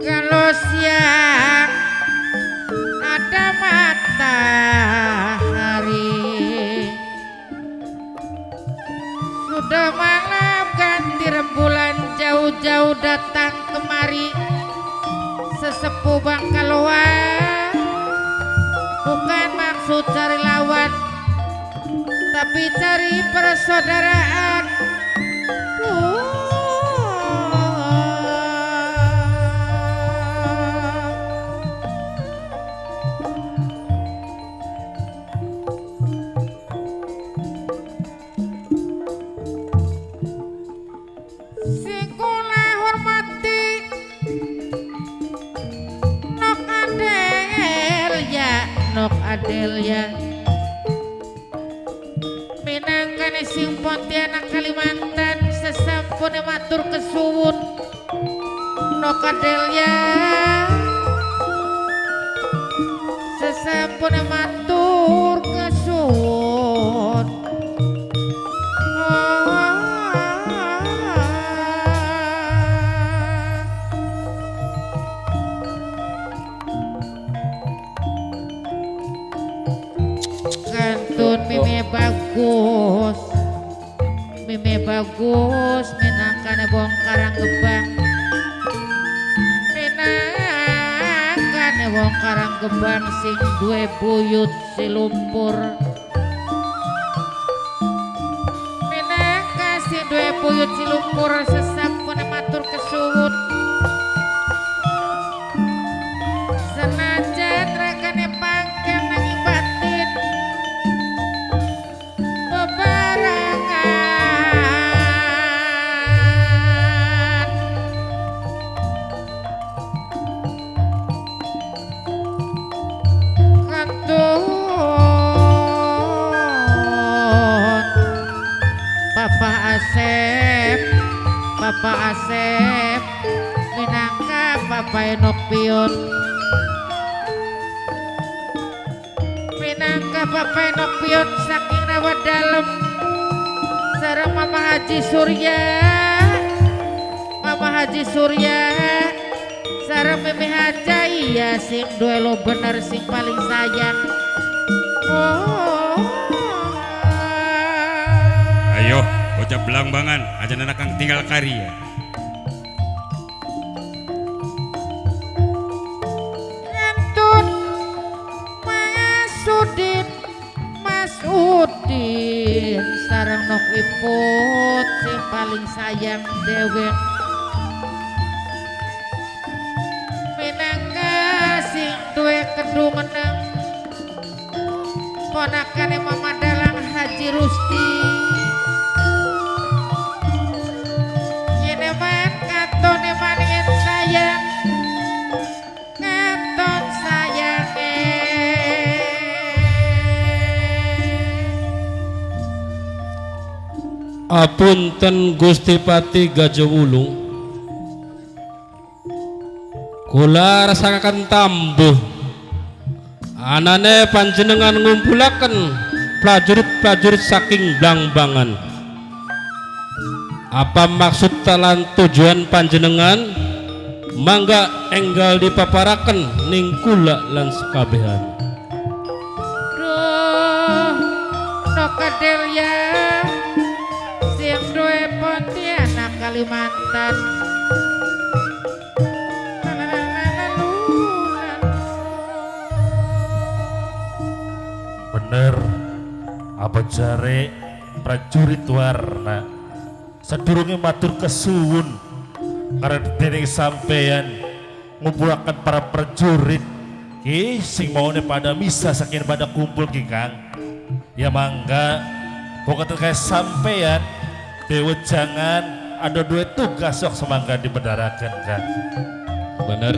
Kalau siang ada matahari, sudah malam ganti rembulan jauh-jauh datang kemari. Sesepuh Bangkaluan bukan maksud cari lawan, tapi cari persaudaraan. Sing kula hormati Nok Adelia minangkane sing Pontianak Kalimantan sesampune matur kesuwun Nok Adelia sesampune matur kesuwun. Kantun mime bagus minangkane bongkarang gebang, minangkane bongkarang gebang sing duwe buyut silumpur, minangka sing duwe buyut silumpur sesampune matur kesuwun. Senajan ragane pangkel nanging batin bebarangan. Kantun Bapak Asep minangka Bapak Enok Pion, minangka Bapak Enok Pion saking rawa dalem sareng Mama Haji Surya sareng Mimi Haja iya sing duwe lo bener sing paling sayang. Ayo bocah Belambangan aja anak kang tinggal karya. Ngantun Mas Udin sareng Nok Iput sing paling sayang dewek, minangka sing duwe kedhu meneng ponakane Mama Dalang Haji Rusti. Yeneman katone maningen sayang, katon sayange. Apunten Gusti Pati Gajahwulung, kula rasakaken tambuh anane panjenengan ngumpulaken prajurit-prajurit saking Blambangan. Apa maksud talan tujuan panjenengan? Mangga enggal dipaparaken ning kula lan sekabehan. Duh, Nok Adelia sing duwe Pontianak Kalimantan. Bener apa jare prajurit warna sedurunge matur kesuwun karena dening sampeyan ngumpulaken para prajurit ki sing maune pada misa saking pada kumpul ki Kang. Ya mangga pokoknya kayak sampeyan dewe jangan ada dua tugas sok semangga dibedarakan Kang. Bener.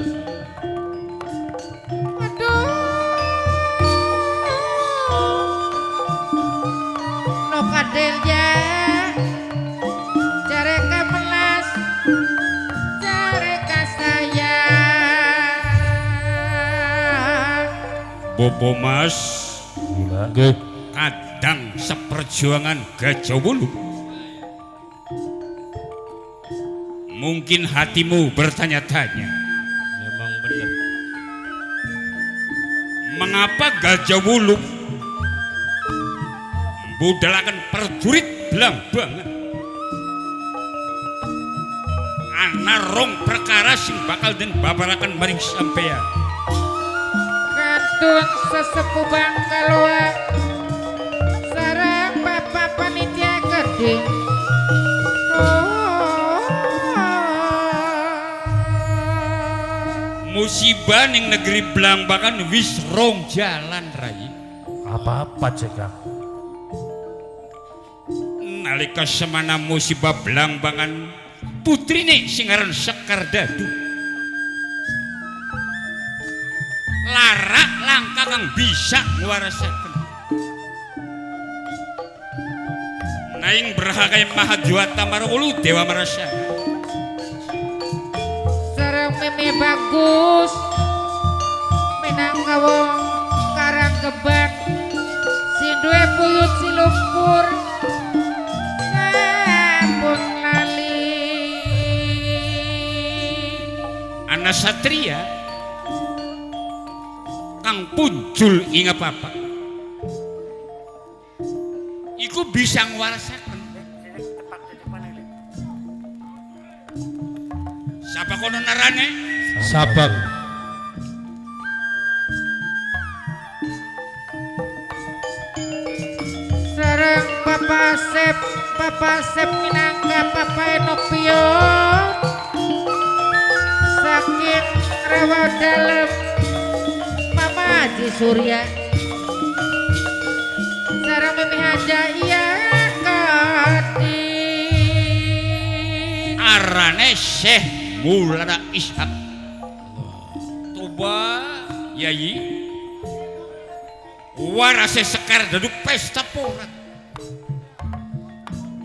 Nok Adelia careka melas careka sayang. Bobo Mas Nggih. kadang seperjuangan Gajahwulung Mungkin hatimu bertanya-tanya, Memang benar. mengapa Gajah Wulung budalaken prajurit Blambangan? Ana rong perkara sing bakal den babaraken maring sampeyan. Kantun sesepuh Bangkalua sareng Bapak Panitia Gede. Musibah ning negeri Blambangan wis rong jalan Rai. Apa-apa Jekang? Nalika semana musibah Blambangan putrine sing aran Sekar Dadu lara langka kang bisa ngwarasaken. Naing berhagai Mahadewata Marwulu Dewa Marasana Sareng Meme Bagus minangka wong Karang Gebang si duwe buyut si lumpur sampun lali. ana satria kang punjul ing apa iku bisa ngwarasaken. Sapa kono narane? Sabab Sareng Papa Sep minangka Papa Enopio saking rawa dalem Mama Haji Surya sareng Mimi Haja iya kadi Arane Syekh Maulana Ishak. Toba Yayi warase Sekar Dadu pesta porat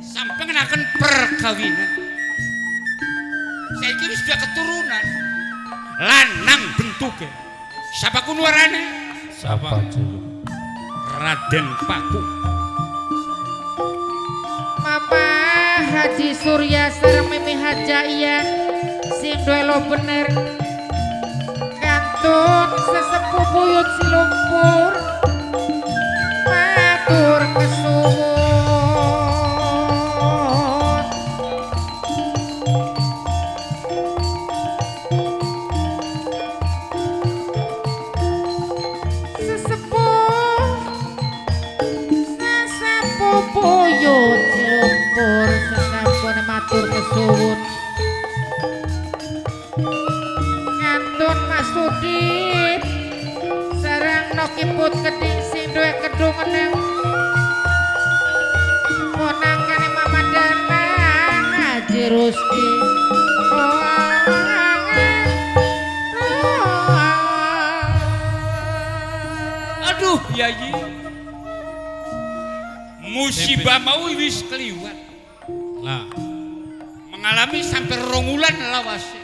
sampai ngenaken perkawinan. Saiki wis sudah keturunan lanang bentuke. Sapa kunuarane? Siapa Jekang? Raden Paku. Mama Haji Surya sareng Mimi Haja iya sing duelo bener kantun sesepuh buyut si lumpur matur kesuwun. Sesepuh buyut si lumpur sesampune matur kesuwun. Ngantun Mas Sudin sareng Nokiput Keding sing duwe kedung eneng ponakane Mama Danang Haji Rusdi. Aduh Yayi musibah mau wis keliwat. nah Mengalami sampai rongulan lawase.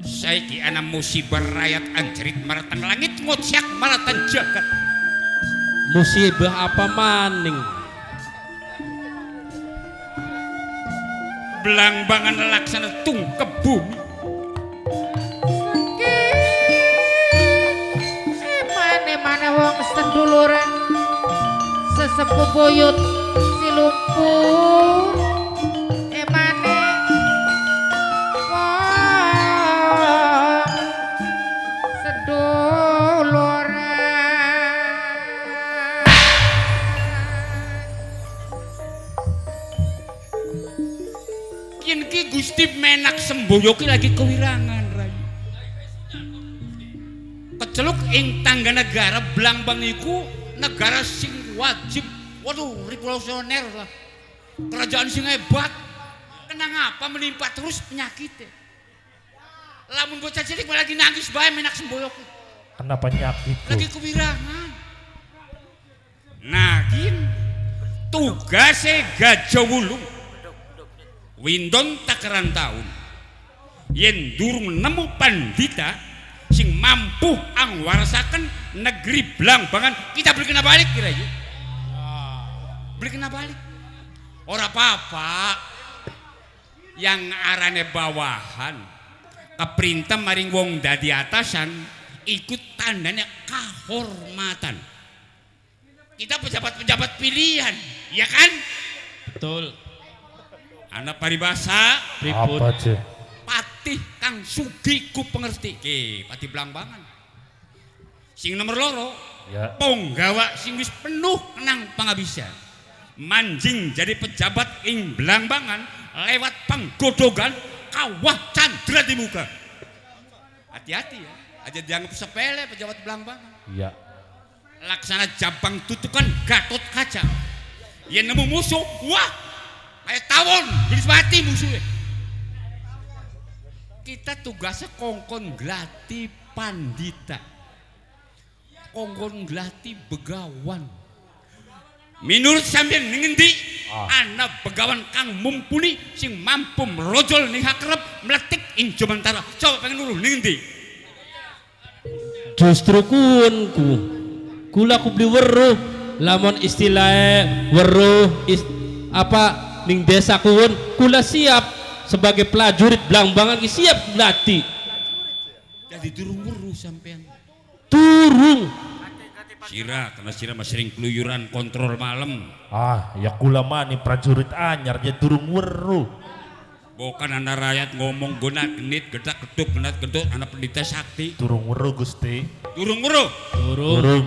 Saiki ana musibah rakyat anjerit maratan langit ngocyak maratan jagat. musibah apa maning? Blambangan laksana tungkep bumi. Mana wong seduluran sesepuh buyut si lumpur emane wong seduluran. Yen ki Gusti Menak Semboyo ki lagi kewirangan Rai. Keceluk ing tangga negara Blambang iku negara sing wajib. Waduh, revolusioner lah. Kerajaan sing hebat. Kenang apa menimpa terus penyakitnya. Lamun bocah cilik lagi nangis bae Menak Semboyo ki. Kenapa penyakit? Lagi kewirangan. Nah, gin tugasnya Gajah Wulung windon takaran tahun yen durung nemu pandita sing mampu angwarasaken negeri Blambangan kita beli kena balik kira ya. Beli kena balik ora apa-apa yang arane bawahan keperintah maring wong dadi atasan ikut tandanya kahormatan. Kita pejabat-pejabat pilihan, ya kan? Betul. Anak paribasa Pripun? Apa je? patih kang sugi ku pengerti ke pati Blambangan. Sing nomor loro Ya. penggawa sing wis penuh nang pangabisan manjing jadi pejabat ing Blambangan lewat penggodogan kawah candra di muka. Hati-hati ya, aja dianggap sepele pejabat Blambangan. Ya. Laksana jabang tutukan Gatot Kaca. Ya nemu musuh, wah, kayak tawon, gelis mati musuhnya. Kita tugasnya kongkon glati pandita, kongkon glati begawan. Menurut sampeyan ngendi anak begawan kang mumpuni sing mampu merojol ning hakrep meletik ing Jomantara. Coba pengen nuluh ngendi? Justru kunku. Kula ku beli weruh lamun istilahnya weruh apa ning desa kuun kula siap sebagai prajurit Blambangan ki siap latih. Jadi durung weruh sampean. Turung. Sira karena sira masih sering keluyuran kontrol malam. Ya kula mani prajurit anyar ya durung weruh. Bukan anak rakyat ngomong guna genit gedak geduk genat geduk anak pendeta sakti. Durung weruh Gusti. Durung weruh. Turung. Durung.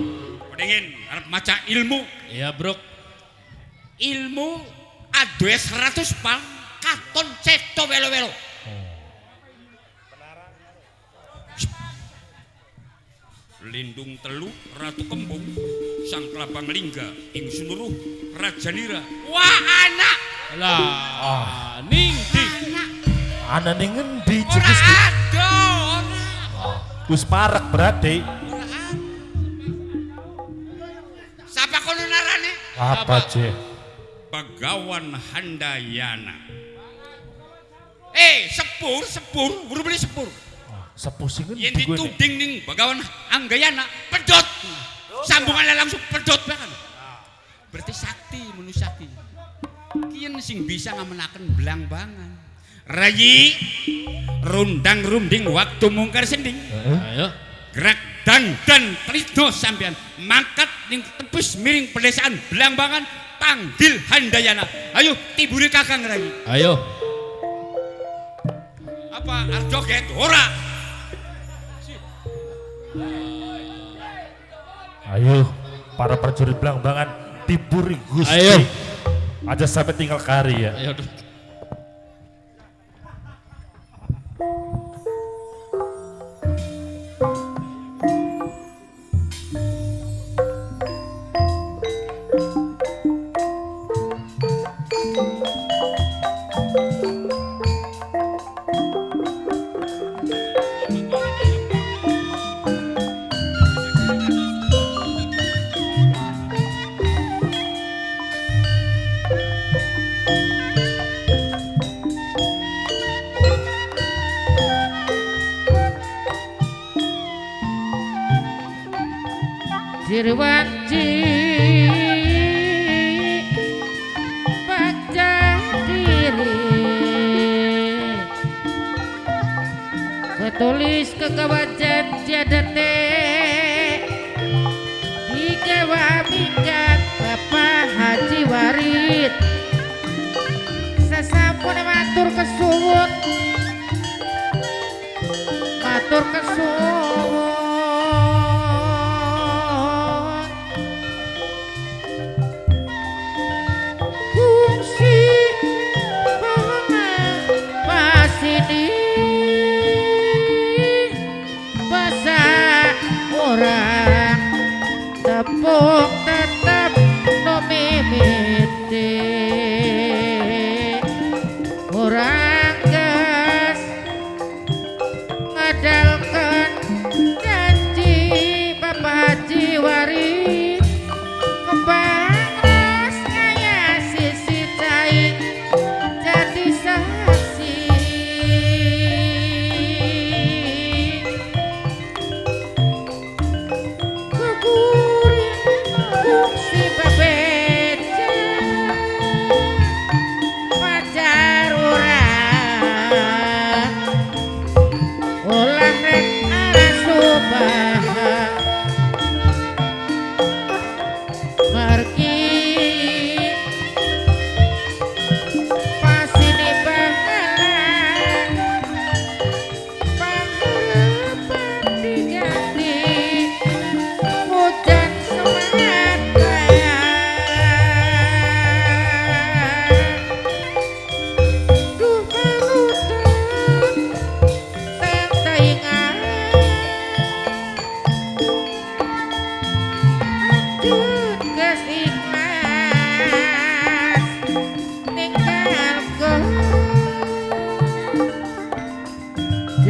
Pengen arep maca ilmu. Iya, Bro. Ilmu adoe 100 pal katon ceto welo-welo. Lindung telu Ratu Kembung sang kelabang lingga ing sunuruh Rajanira. Wah anak. Lah, ning di Ana ning ngendi Ora Gusti? ada. Wis parek berarti. Sapa kono narane? Apa je? Begawan Handayana. Sepur, buru beli sepur. Sepuh sing Yang ngendi gue nih? dituding ning Begawan Anggayana, pedot. Sambungannya langsung pedot banget. Berarti sakti, menu sakti. Kian sing bisa ngamenaken Blambangan. Rayi, rundang runding waktu mungkar sending. Ayo. Gerak dan tridno sampean mangkat ning tepus miring pedesaan Blambangan panggil Handayana. Ayo tiburi kakang Rayi. Ayo. Apa arjoget ora? Ayo, para prajurit Blambangan tiburi Gusti. Ayo. Aja sampai tinggal kari ya. Ayo. Sirwanci baca diri ketulis kekewajan tiada dikewa minggat Bapak Haji Warid sasampun matur kesuwun fungsi pasini bahasa orang tepuk tetap no mimiti orang gas ngadal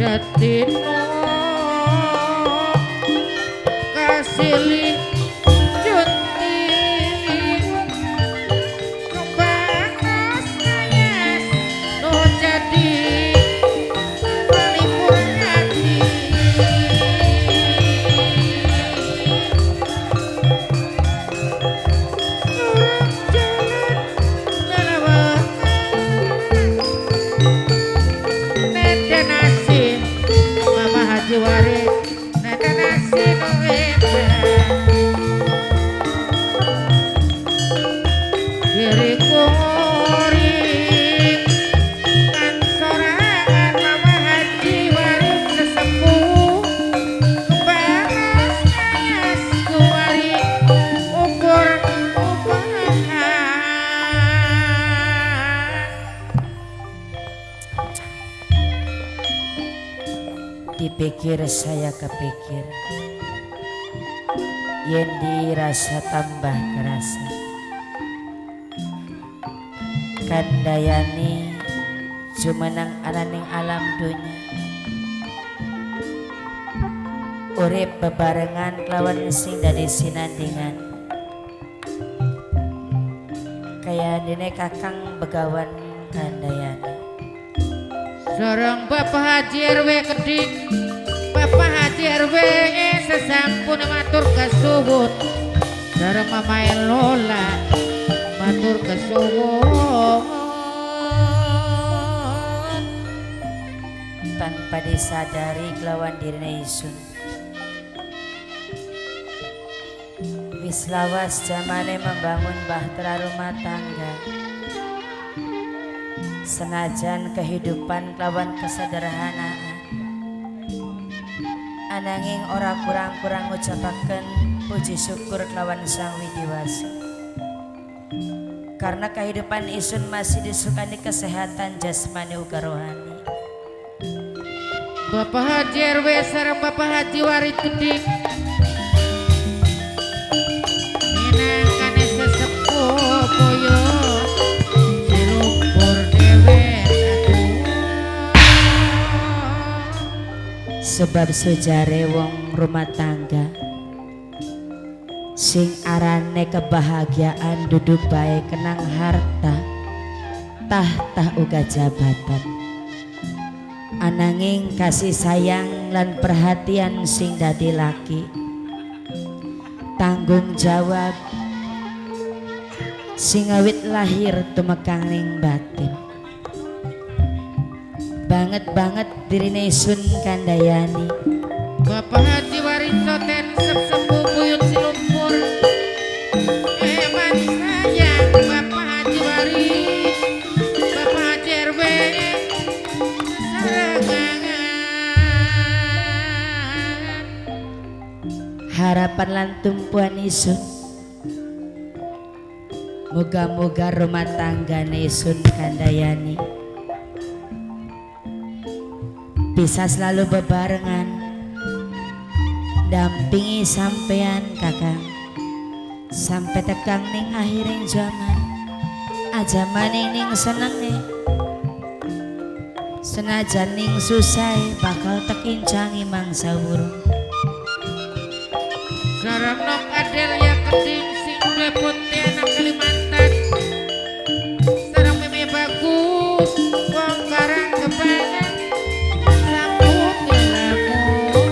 Jatino kasili junti kebakas kayas no jadi pelipur hati orang jalan lelawak nada nasi Mama Haji Waris nada nasi diri kuring kan sorangan Mama Haji Waris sesepuh kebaras kayas kuwari ukur upahan dipikir saya kepikir yen dirasa tambah kerasa Kandayani jumeneng ananing alam dunya urip bebarengan lawan sing dadi sinandingan kaya dene kakang begawan Kandayani Sareng Bapak Haji RW Kedik Bapak Haji RW sesampun matur kasuwun sareng Mama Lola matur kasuwun tanpa disadari kelawan dirine isun wis lawas zamane membangun bahtera rumah tangga senajan kehidupan kelawan kesederhanaan ananging ora kurang-kurang ngucapaken puji syukur kelawan Sang Widiwasa karena kehidupan isun masih disukani kesehatan jasmani uga rohani. Bapak Haji RW sareng Bapak Haji Waris Kedik minangkane sesepuh boyo silupur dewe sebab sejare wong rumah tangga sing arane kebahagiaan duduk bae kenang harta tahta uga jabatan ananging kasih sayang lan perhatian sing dadi laki tanggung jawab sing awit lahir tumekang ning batin banget dirine Sun Kandayani Bapak Haji Waris Soten sesepuh buyut silumpur manis sayang Bapak Haji Waris Bapak Haji RW sarangan harapan lan tumpuan isun moga-moga rumah tanggane Sun Kandayani bisa selalu bebarengan dampingi sampean kakang sampai tekang ning akhiring zaman aja maning ning senenge senajan ning susah bakal tekincangi mangsa wurung sareng Nok Adel ya Keding sing depot anak Kalimantan sareng Meme Bagus wong barang kebangan sambut dilamun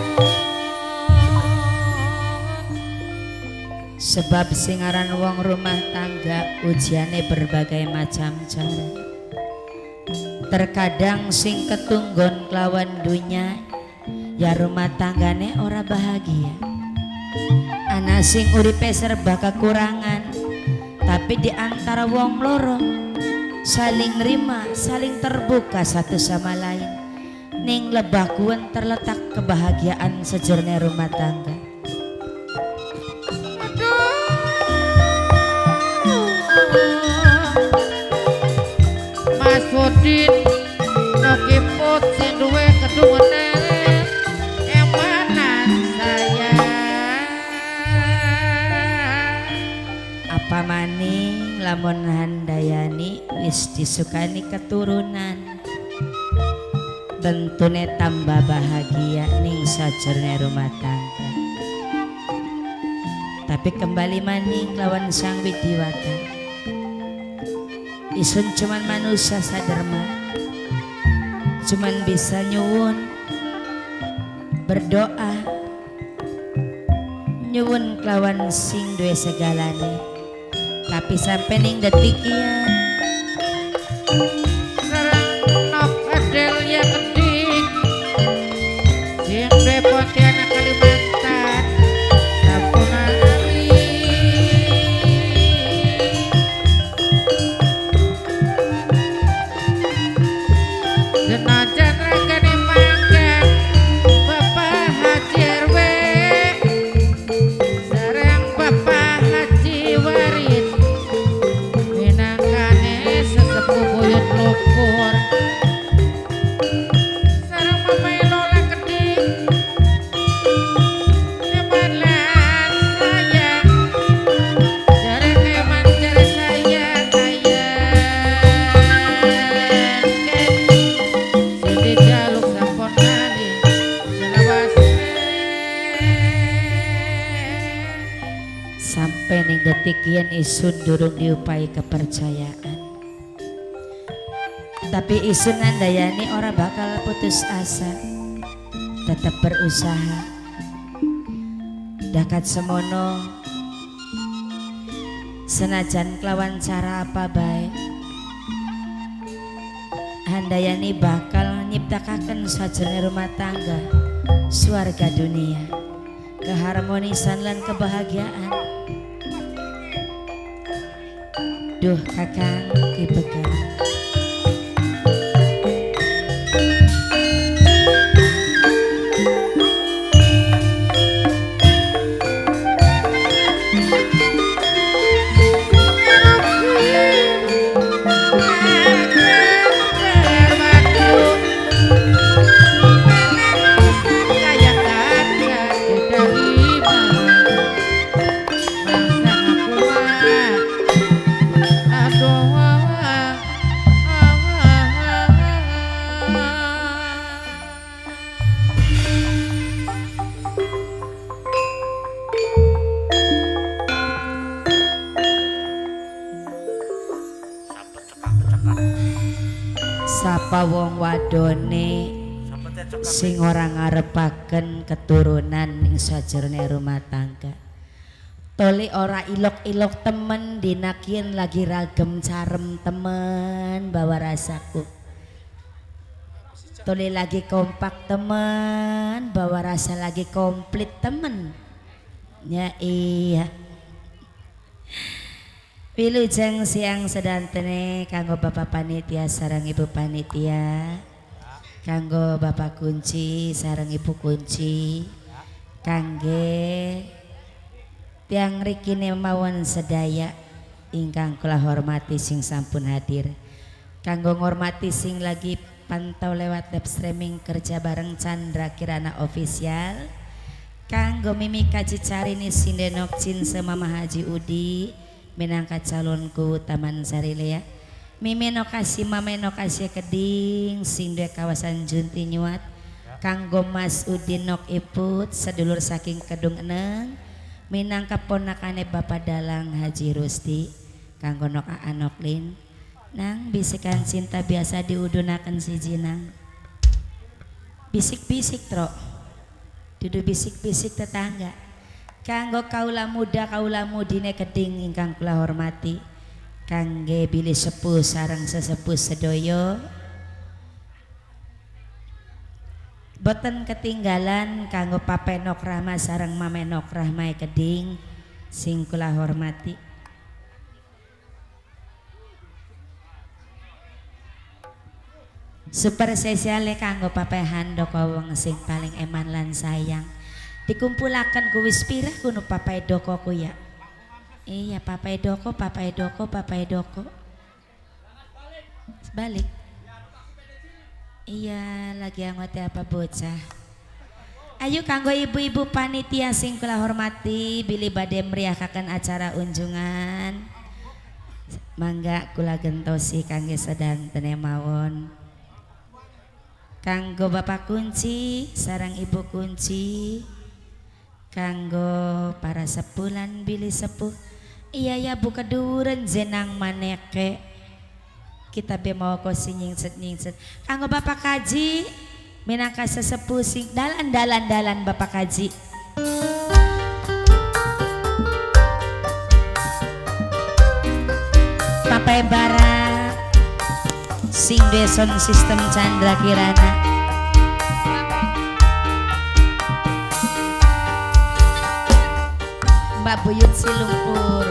sebab singaran wong rumah tangga ujiane berbagai macam cara terkadang sing ketunggon kelawan dunya ya rumah tanggane ora bahagia ana sing uripe serba kekurangan tapi di antara wong loro saling nerima saling terbuka satu sama lain ning lebah kuwen terletak kebahagiaan sejernih rumah tangga Mas Wodin Nokiput sing duwe kedungenan emanan saya apa maning lamun Handayani wis disukani keturunan tentune tambah bahagia ning sajroning rumah tangga. Tapi kembali maning lawan Sang Widiwata, isun cuman manusia saderma, cuman bisa nyuwun berdoa nyuwun kelawan sing duwe segalane. Tapi sampai ning detik ieu sareng nok Adelia Kedik sing duwe Pontianak Kalimantan sampun ari senajan ragane manggang Bapak Haji RW sareng Bapak Haji Warin minangkane sesepuh buyut lukur sareng Mama Lola Kedik eman lan sayang jarang eman jare sayang sing dijaluk sampun ali selawase sampai ning detik yen isun durung diupai kepercayaan. Tapi isun andayani ora bakal putus asa, tetap berusaha. Dakat semono senajan kelawan cara apa baik, handayani bakal nyiptakaken sajroning rumah tangga swarga dunia, keharmonisan lan kebahagiaan. Duh kakang kibekan. Sapa wong wadone sing ora ngarepaken keturunan ning sajroning rumah tangga, tole ora ilok-ilok temen dinakin lagi ragem carem temen bawa rasaku, tole lagi kompak temen bawa rasa lagi komplit temen ya. Iya Wilujeng siang sedantene kanggo Bapak Panitia sareng Ibu Panitia, kanggo Bapak Kunci sareng Ibu Kunci, kangge tiang rikine mawon sedaya ingkang kula hormati sing sampun hadir, kanggo ngormati sing lagi pantau lewat web streaming kerja bareng Chandra Kirana Official, kanggo Mimi Kacicarini Sindenok Cin Semama Haji Udi minangka calonku Taman Sarilea, Mimeno kasih Mameno kasih Keding sing duwe kawasan Junti Nyuat, kanggo Mas Udinok Iput sedulur saking Kedung Eneng minangka ponakane Bapak Dalang Haji Rusti, kanggo Nok Anoklin nang bisikan cinta biasa diudunaken siji nang bisik-bisik tro dudu bisik-bisik tetangga, kanggo kaula muda kaula mudine Keding ingkang kula hormati, kangge bilih sepuh sareng sesepuh sedoyo boten ketinggalan kanggo Papenok Rahma sareng Mamenok Rahma Keding sing kula hormati, super spesiale kanggo Papehan Doko wong sing paling eman lan sayang dikumpulaken ku wis pirah kuno Papai Doko ku ya. Iya Papai Doko, Papai Doko, Papai Doko. Balik. Iya lagi angote apa bocah. Ayo kanggo ibu-ibu panitia sing kula hormati bilih badhe meriahkaken acara unjungan. Mangga kula gentosi kangge sedantene mawon. kanggo Bapak Kunci sarang Ibu Kunci, kanggo para sepulan bilih sepuh. Iya ya buka duren jenang maneke kita be mau ko nyingset kanggo Bapak Kaji minangka sesepuh sing dalan Bapak Kaji. Papai Bara sing deson sistem Chandra Kirana, Mbak Buyut Silumpur,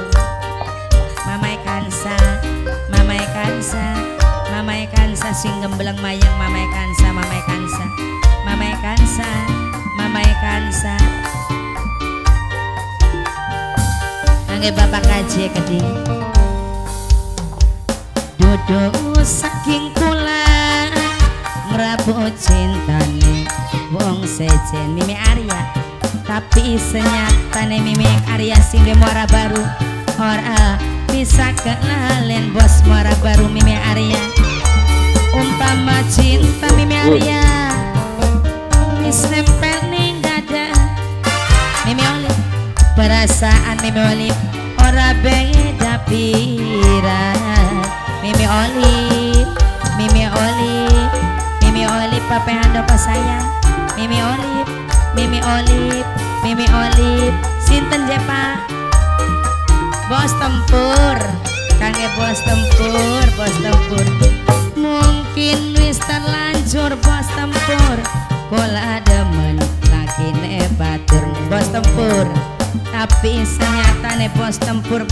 Mamai Kansa, Mamai Kansa, Mamai Kansa sing gembelang mayang, Mamai Kansa, Mamai Kansa, Mamai Kansa, Mamai Kansa. Angge Bapak Kaji keding duduk saking kula ngrabut cintane wong sejen Mimi Arya, tapi senyatane Mimi Arya sing de muara baru ora bisa kelalen bos muara baru Mimi Arya. Umpama cinta Mimi Arya wis nempel ning dada Mimi Olive, perasaan Mimi Olive ora beda pira. Mimi Olive, Mimi Olive, Mimi Olive, Papa Hando pas sayang. Mimi Olive, Mimi Olive, Mimi Olive, sinten je Pak? Bos tempur, kangge bos tempur, bos tempur. Mungkin wis terlanjur bos tempur, kola demen lagi batur bos tempur. Tapi senyatane bos tempur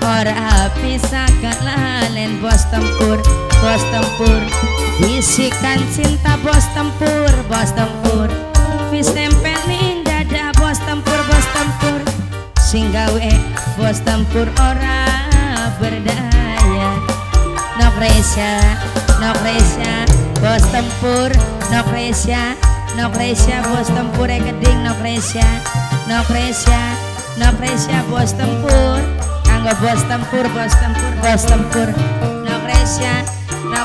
ora bisa kelalen bos tempur bisikan cinta bos tempur wis nempel ning dada bos tempur sing gawe bos tempur ora berdaya. No Gresya bos tempur, no Gresya bos tempur keding, no Gresya bos tempur kanggo bos tempur no Gresya no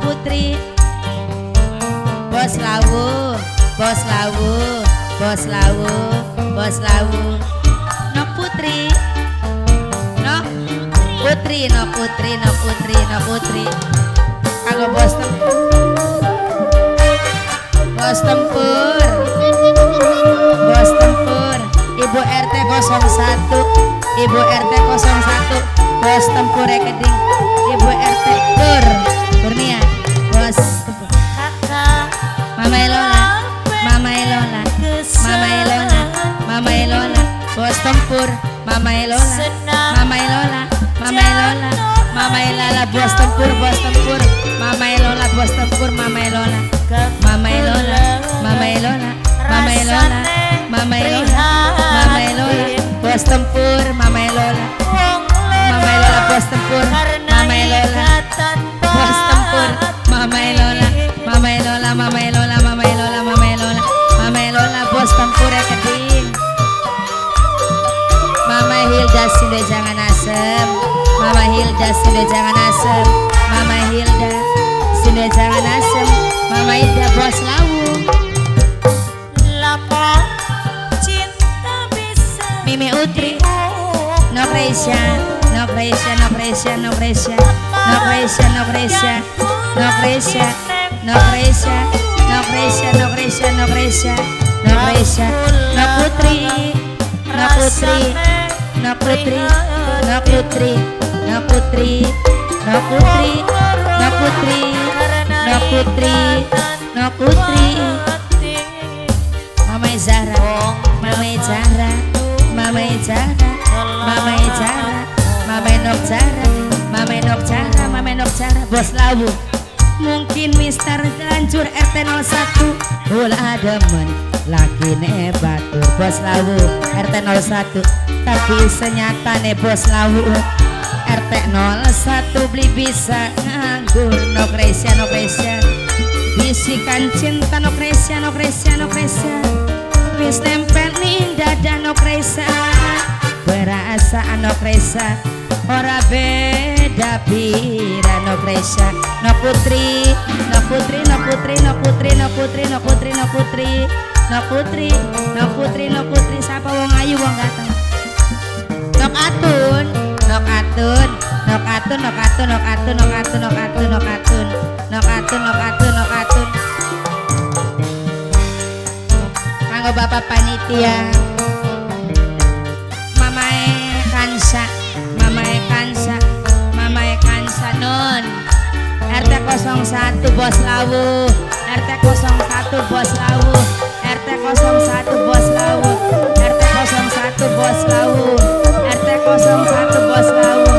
Putri bos lawu no Putri kanggo bos tempur Ibu RT 01 bos tempur keding Ibu RT Kurnia bos tempur Mama Elola bos tempur Mama Elola Mama Elola bos tempur Mama Elola bos tempur Mama Elola bos tempur Mama Elola bos tempur Mama Elola bos tempur Mama Elola bos tempur keding Mama Hilda sinde jangan asem Mama Hilda sinde jangan asem Mama Hilda sinde jangan asem Mama Hilda bos lawu lapa cinta bisa Mimi Utri no Gresya no Putri Mama Zahra Mama Nok Zahra bos lawu. Mungkin Mister Lanjur RT 01 ulah demen lagi batur bos lawu RT 01, tapi senyatane bos lawu RT 01 beli bisa nganggur. No Gresya bisikan cinta no Gresya wis nempel ning dada no Gresya, perasaan no Gresya ora beda pira no Gresya no putri no putri no putri no putri no putri no putri no putri no putri no putri no putri siapa wong ayu wong ganteng nok atun nok atun nok atun nok atun nok atun nok atun nok atun nok atun nok atun nok atun nok atun kanggo bapak panitia mamae kansa mamae kansa mamae kansa non RT 01 Bos Lawu RT 01 Bos Lawu RT 01 Bos Lawu RT 01 Bos Lawu RT 01 Bos Lawu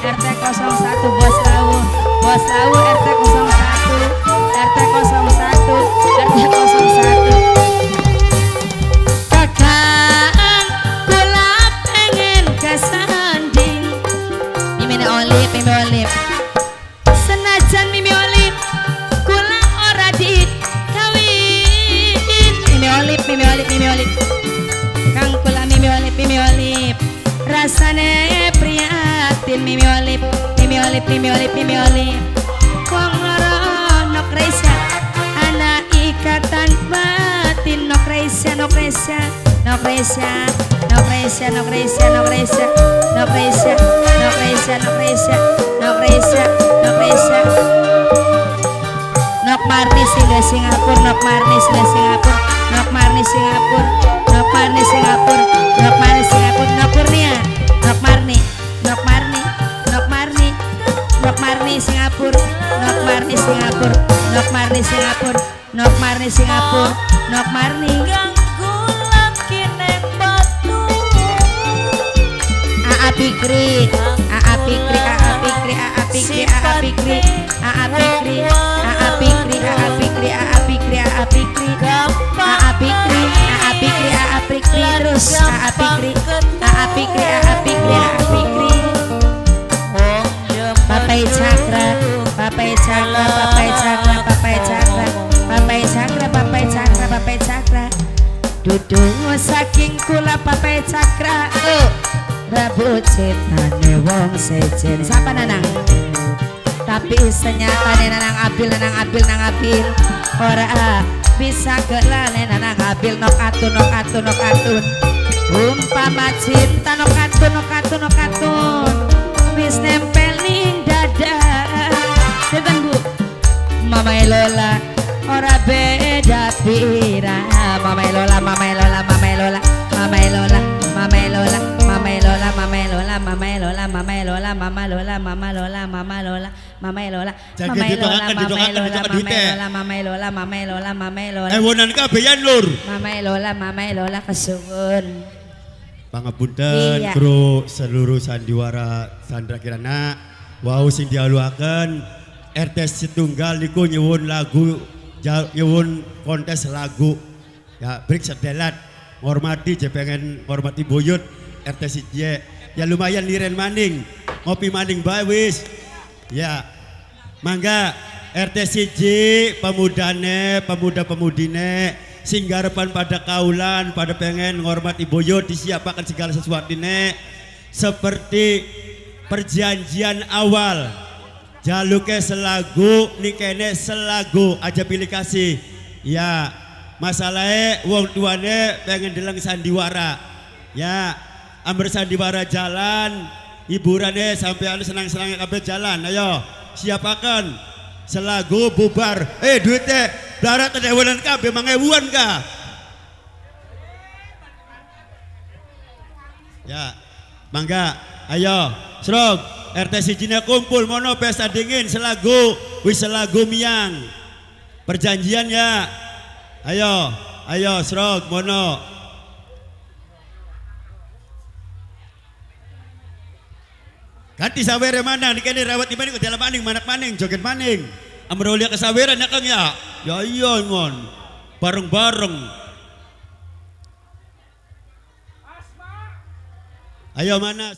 RT 01 Bos Lawu Bos Lawu RT 01 RT 01 RT 01 kakang kula pengen kesanding mimi olip senajan mimi olip kula ora dikawin mimi olip kang kula mimi olip rasane prihatin mimi olip wong lara nok Gresya ana ikatan batin nok Gresya nok Gresya nok Gresya nok Gresya nok Gresya nok Gresya nok Gresya nok Gresya nok Gresya nok Gresya nok Gresya nok Marnis hingga Singapura nok Marnis hingga Singapura nok Marnis Singapura nok Marnis Singapura nok Marnis Singapura nok Kurnia nok Marni nok Marni nok Marni nok Marni Singapura nok Marni Singapura nok Marni Singapura nok Marni Singapura nok Marni ganggu laki nek batu Aa Pikri Aa Pikri Aa Pikri Aa Pikri Aa Pikri Aa Pikri Aa Pikri Aa Pikri Aa Pikri Aa Pikri Aa Pikri Aa Pikri Aa Pikri terus Aa Pikri Aa Pikri Aa Pikri Aa Pikri Papai Cakra Papai Cakra Papai Cakra Papai Cakra Papai Cakra Papai Cakra Papai Cakra duduk saking kula Papai Cakra rebut cintane wong sejen siapa nanang tapi senyatane nanang abil ora bisa kelane nanang abil nok atun umpama cinta nok atun wis nempel ning dada setan bu Mama Lola ora beda pira Mama Lola Mama Lola Mama Lola Mama Lola Mama Lola Mama Lola Mama Lola Mama Lola Mama Lola Mama Lola Mama Lola Mama Lola Mama Lola Mama Lola Mama Lola wonan kabehan lur Mama Lola kesuwun pangapunten Iya. kru seluruh sandiwara Sandra Kirana wau sing dialuaken RT setunggal niku nyuwun lagu nyuwun kontes lagu ya break sedelat ngormati je pengen ngormati buyut RT siji ya lumayan liren maning ngopi maning bae wis ya mangga RT siji pemudane pemuda-pemudine sing garepan pada kaulan pada pengen ngormati buyut disiapkan segala sesuatu ini seperti perjanjian awal jaluke selagu nikene selagu aja pilih kasih ya masalahnya wong tuane pengen deleng sandiwara ya amber sandiwara jalan hiburannya sampai anu senang-senang kabeh jalan ayo siapakan selagu bubar duitnya darat tedewanan kabeh mangewuan ka ya mangga ayo Srog RT sijine kumpul mono pesta dingin selagu wis selagu miang perjanjian ya ayo Srog mono ganti sawere mana dikene rawat di maning dalam maning manak maning joget maning amrolia kesaweran ya Kang ya iya ngon bareng-bareng ayo mana